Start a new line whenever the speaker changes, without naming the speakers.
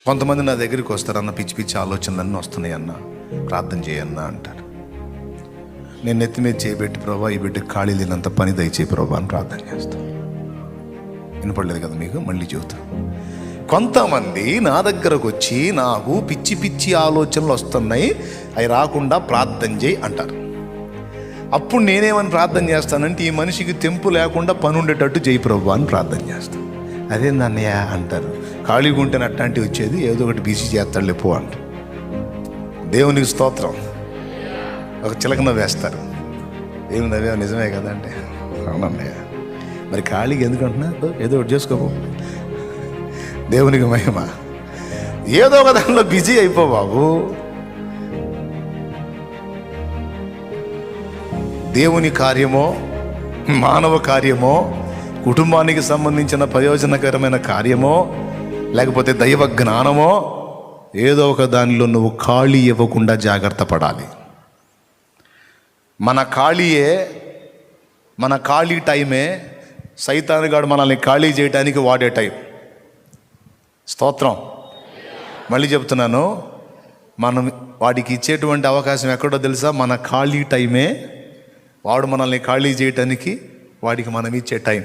కొంతమంది నా దగ్గరికి వస్తారన్న, పిచ్చి పిచ్చి ఆలోచనలన్నీ వస్తున్నాయి అన్న, ప్రార్థన చేయన్నా అంటారు. నేను నెత్తి మీద చేయబెట్టి, ప్రభా ఈ బిడ్డకి ఖాళీ లేనంత పని దయచేయి ప్రభా అని ప్రార్థన చేస్తాను. వినపడలేదు కదా మీకు? మళ్ళీ చెబుతాను. కొంతమంది నా దగ్గరకు వచ్చి నాకు పిచ్చి పిచ్చి ఆలోచనలు వస్తున్నాయి, అవి రాకుండా ప్రార్థన చేయి అంటారు. అప్పుడు నేనేమని ప్రార్థన చేస్తానంటే, ఈ మనిషికి తెంపు లేకుండా పని ఉండేటట్టు చేయి ప్రభా అని ప్రార్థన చేస్తాను. అదేందన్నయ్య అంటారు. ఖాళీగా ఉంటేనే అట్లాంటివి వచ్చేది, ఏదో ఒకటి బిజీ చేస్తాడు లేపో అంట. దేవునికి స్తోత్రం. ఒక చిలకన వేస్తారు. ఏమి నవ్వా? నిజమే కదా అంటే, అవునన్నయ్య. మరి ఖాళీగా ఎందుకంటున్నా? ఏదో ఒకటి చేసుకోబో. దేవునికి మహిమ. ఏదో ఒక దానిలో బిజీ అయిపో బాబు. దేవుని కార్యమో, మానవ కార్యమో, కుటుంబానికి సంబంధించిన ప్రయోజనకరమైన కార్యమో, లేకపోతే దైవ జ్ఞానమో, ఏదో ఒక దానిలో నువ్వు ఖాళీ ఇవ్వకుండా జాగ్రత్త పడాలి. మన ఖాళీ టైమే సైతానుగాడు మనల్ని ఖాళీ చేయడానికి వాడే టైం. స్తోత్రం. మళ్ళీ చెప్తున్నాను, మనం వాడికి ఇచ్చేటువంటి అవకాశం ఎక్కడో తెలుసా? మన ఖాళీ టైమే వాడు మనల్ని ఖాళీ చేయటానికి వాడికి మనం ఇచ్చే టైం.